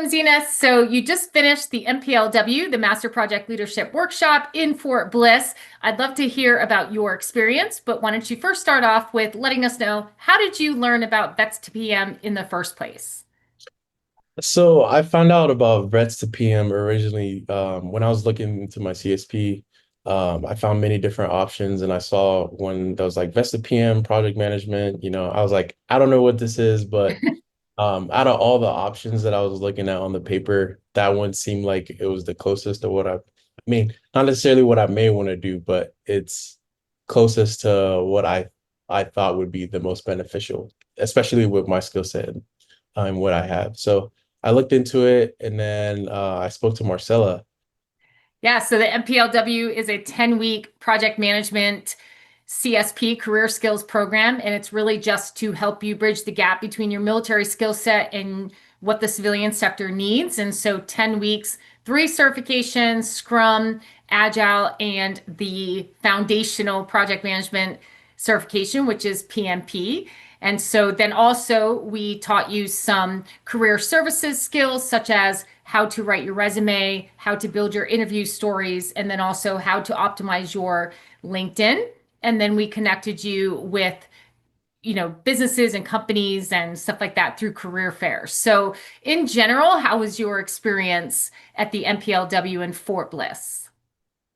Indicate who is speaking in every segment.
Speaker 1: Zenas. So you just finished the MPLW, the Master Project Leadership Workshop in Fort Bliss. I'd love to hear about your experience, but why don't you first start off with letting us know, how did you learn about Vets2PM in the first place?
Speaker 2: So I found out about Vets2PM originally when I was looking into my CSP. I found many different options, and I saw one that was like Vets2PM project management. I was like, I don't know what this is, but out of all the options that I was looking at on the paper, that one seemed like it was the closest to what I mean, not necessarily what I may want to do, but it's closest to what I thought would be the most beneficial, especially with my skill set and what I have. So I looked into it, and then I spoke to Marcella.
Speaker 1: Yeah, so the MPLW is a 10-week project management CSP career skills program, and it's really just to help you bridge the gap between your military skill set and what the civilian sector needs. And so 10 weeks, three certifications, Scrum, Agile, and the foundational project management certification, which is PMP. And so then also we taught you some career services skills, such as how to write your resume, how to build your interview stories, and then also how to optimize your LinkedIn. And then we connected you with, businesses and companies and stuff like that through career fairs. So in general, how was your experience at the MPLW in Fort Bliss?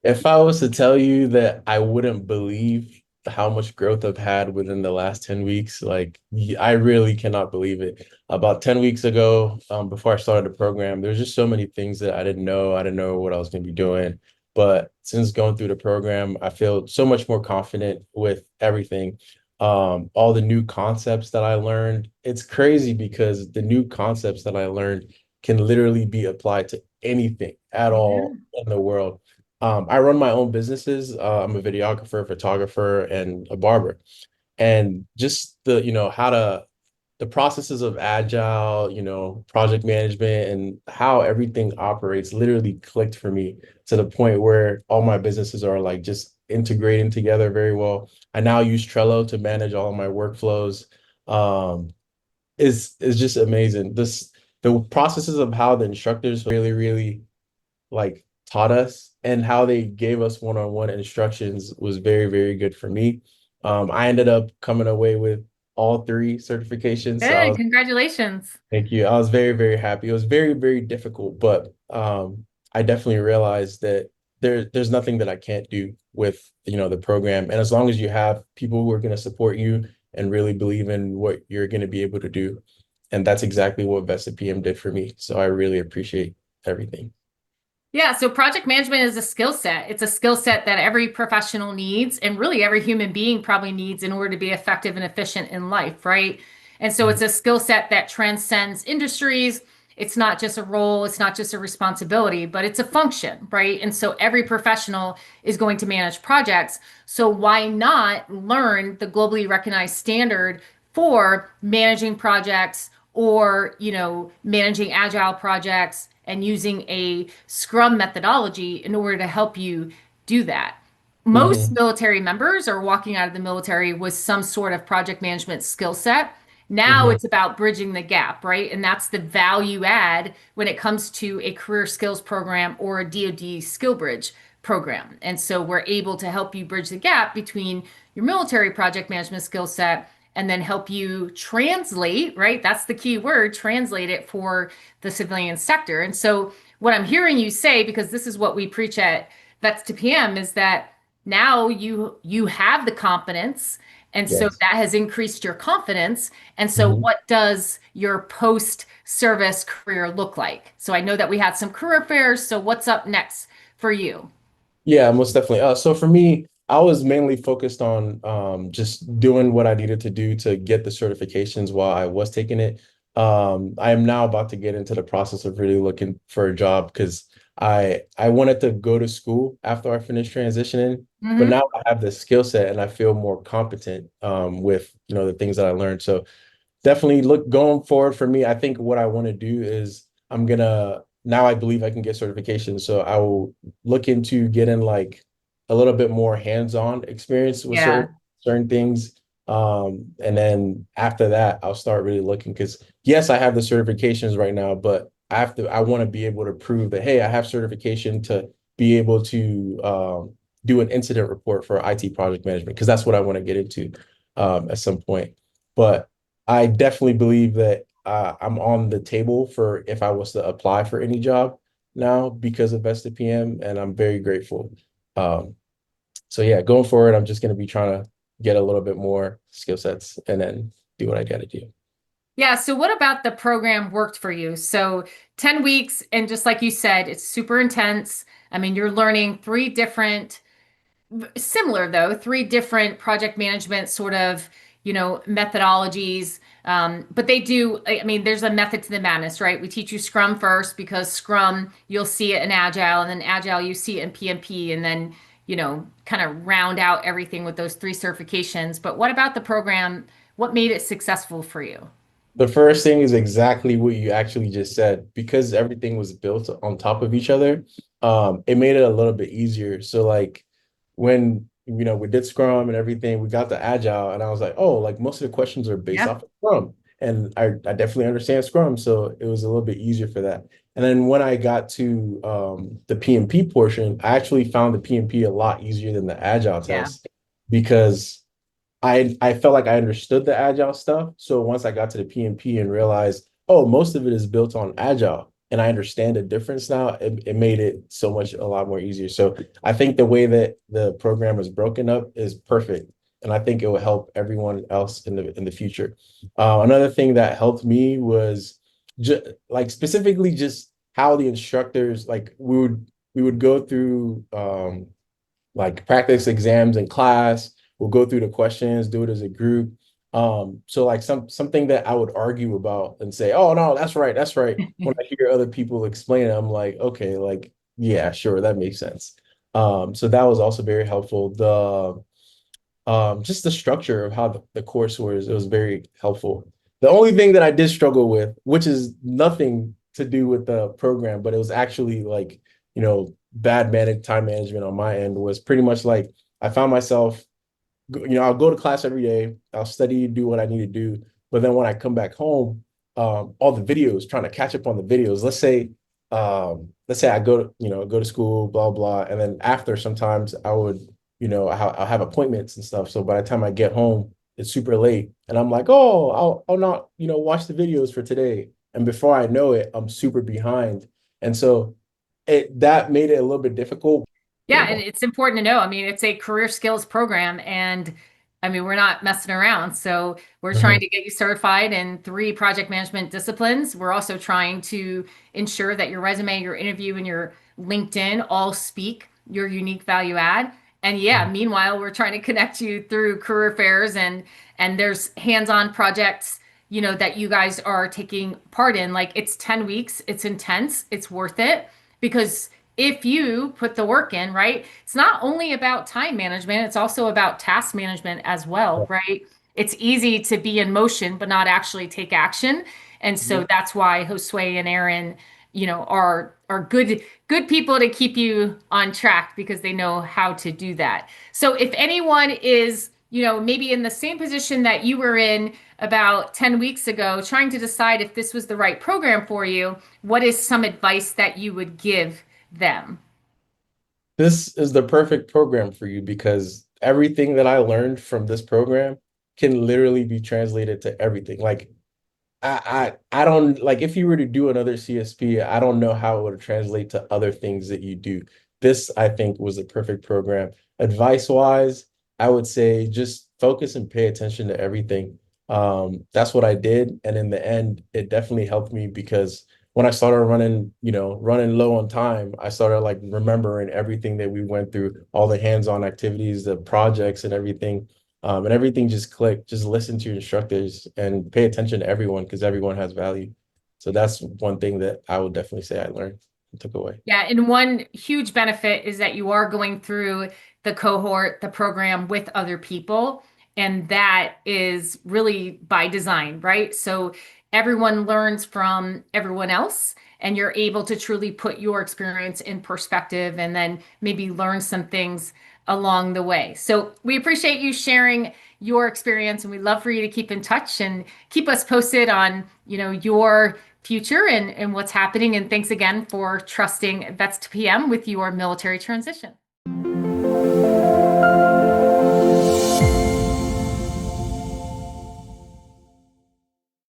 Speaker 2: If I was to tell you that I wouldn't believe how much growth I've had within the last 10 weeks, like I really cannot believe it. About 10 weeks ago, before I started the program, there's just so many things that I didn't know. I didn't know what I was going to be doing. But since going through the program, I feel so much more confident with everything. All the new concepts that I learned, it's crazy because the new concepts that I learned can literally be applied to anything at all
Speaker 1: Yeah.
Speaker 2: in the world. I run my own businesses. I'm a videographer, photographer, and a barber. And just the processes of agile, project management and how everything operates literally clicked for me to the point where all my businesses are like just integrating together very well. I now use Trello to manage all of my workflows. Um, is just amazing. The processes of how the instructors really like taught us and how they gave us one-on-one instructions was very good for me. I ended up coming away with all three certifications. So
Speaker 1: Good. Congratulations.
Speaker 2: thank you. I was very happy. It was very difficult, but I definitely realized that there's nothing that I can't do with, the program. And as long as you have people who are going to support you and really believe in what you're going to be able to do. And that's exactly what Vesta PM did for me. So I really appreciate everything.
Speaker 1: Yeah, so project management is a skill set. It's a skill set that every professional needs, and really every human being probably needs in order to be effective and efficient in life, right? And so it's a skill set that transcends industries. It's not just a role, it's not just a responsibility, but it's a function, right? And so every professional is going to manage projects. So why not learn the globally recognized standard for managing projects or, managing agile projects and using a Scrum methodology in order to help you do that. Most
Speaker 2: Hmm.
Speaker 1: military members are walking out of the military with some sort of project management skill set. Now
Speaker 2: Hmm.
Speaker 1: it's about bridging the gap, right? And that's the value add when it comes to a career skills program or a DoD skill bridge program. And so we're able to help you bridge the gap between your military project management skill set and then help you translate, right? That's the key word, translate it for the civilian sector. And so what I'm hearing you say, because this is what we preach at Vets to PM, is that now you have the confidence. And so
Speaker 2: Yes.
Speaker 1: that has increased your confidence. And so
Speaker 2: Hmm.
Speaker 1: what does your post-service career look like? So I know that we had some career fairs. So what's up next for you?
Speaker 2: Yeah, most definitely. So for me, I was mainly focused on just doing what I needed to do to get the certifications while I was taking it. I am now about to get into the process of really looking for a job because I wanted to go to school after I finished transitioning, but
Speaker 1: Hmm.
Speaker 2: now I have the skill set and I feel more competent with the things that I learned. So definitely look going forward for me. I think what I want to do is I'm gonna now I believe I can get certification. So I will look into getting like a little bit more hands-on experience with
Speaker 1: Yeah.
Speaker 2: certain things. And then after that, I'll start really looking because yes, I have the certifications right now, but I want to be able to prove that, hey, I have certification to be able to do an incident report for IT project management, because that's what I want to get into at some point. But I definitely believe that I'm on the table for if I was to apply for any job now because of Vets2PM, and I'm very grateful. Um, so yeah, going forward, I'm just going to be trying to get a little bit more skill sets and then do what I got to do.
Speaker 1: Yeah, so what about the program worked for you? So 10 weeks, and just like you said, it's super intense. I mean, you're learning three different, similar though, three different project management sort of, methodologies. But they do, I mean, there's a method to the madness, right? We teach you Scrum first because Scrum, you'll see it in Agile, and then Agile, you see it in PMP, and then, kind of round out everything with those three certifications. But what about the program? What made it successful for you?
Speaker 2: The first thing is exactly what you actually just said. Because everything was built on top of each other, it made it a little bit easier. So like when we did Scrum and everything, we got the Agile, and I was like, oh, like most of the questions are based
Speaker 1: Yep.
Speaker 2: off of Scrum. And I definitely understand Scrum, so it was a little bit easier for that. And then when I got to the PMP portion, I actually found the PMP a lot easier than the Agile
Speaker 1: Yeah.
Speaker 2: test, because I felt like I understood the agile stuff. So once I got to the PMP and realized, oh, most of it is built on agile, and I understand the difference now, it made it so much a lot more easier. So I think the way that the program is broken up is perfect. And I think it will help everyone else in the future. Another thing that helped me was just like specifically just how the instructors, like we would go through like practice exams in class. We'll go through the questions, do it as a group. So like something that I would argue about and say, oh no, that's right, that's right. When I hear other people explain it, I'm like, okay, like, yeah, sure, that makes sense. So that was also very helpful. The just the structure of how the course was, it was very helpful. The only thing that I did struggle with, which is nothing to do with the program, but it was actually like, bad time management on my end, was pretty much like I found myself, I'll go to class every day, I'll study, do what I need to do. But then when I come back home, all the videos, trying to catch up on the videos. Let's say I go to school, blah, blah. And then after, sometimes I would, I'll have appointments and stuff. So by the time I get home, it's super late. And I'm like, oh, I'll not, watch the videos for today. And before I know it, I'm super behind. And so that made it a little bit difficult.
Speaker 1: Yeah, and it's important to know. I mean, it's a career skills program, and I mean, we're not messing around. So we're trying
Speaker 2: Mhm.
Speaker 1: to get you certified in three project management disciplines. We're also trying to ensure that your resume, your interview, and your LinkedIn all speak your unique value add. And yeah, meanwhile, we're trying to connect you through career fairs, and there's hands-on projects, that you guys are taking part in. Like it's 10 weeks, it's intense, it's worth it because if you put the work in, right, it's not only about time management, it's also about task management as well, right? It's easy to be in motion but not actually take action. And so that's why Josue and Aaron, are good people to keep you on track because they know how to do that. So if anyone is, maybe in the same position that you were in about 10 weeks ago, trying to decide if this was the right program for you, what is some advice that you would give them?
Speaker 2: This is the perfect program for you, because everything that I learned from this program can literally be translated to everything. Like I don't, like, if you were to do another CSP, I don't know how it would translate to other things that you do. This, I think, was the perfect program. Advice wise, I would say just focus and pay attention to everything. That's what I did. And in the end, it definitely helped me, because when I started running low on time, I started like remembering everything that we went through, all the hands-on activities, the projects and everything. And everything just clicked. Just listen to your instructors and pay attention to everyone, because everyone has value. So that's one thing that I would definitely say I learned and took away.
Speaker 1: Yeah, and one huge benefit is that you are going through the cohort, the program with other people, and that is really by design, right? So everyone learns from everyone else, and you're able to truly put your experience in perspective and then maybe learn some things along the way. So we appreciate you sharing, your experience, and we'd love for you to keep in touch and keep us posted on, your future and what's happening. And thanks again for trusting Vets2PM with your military transition.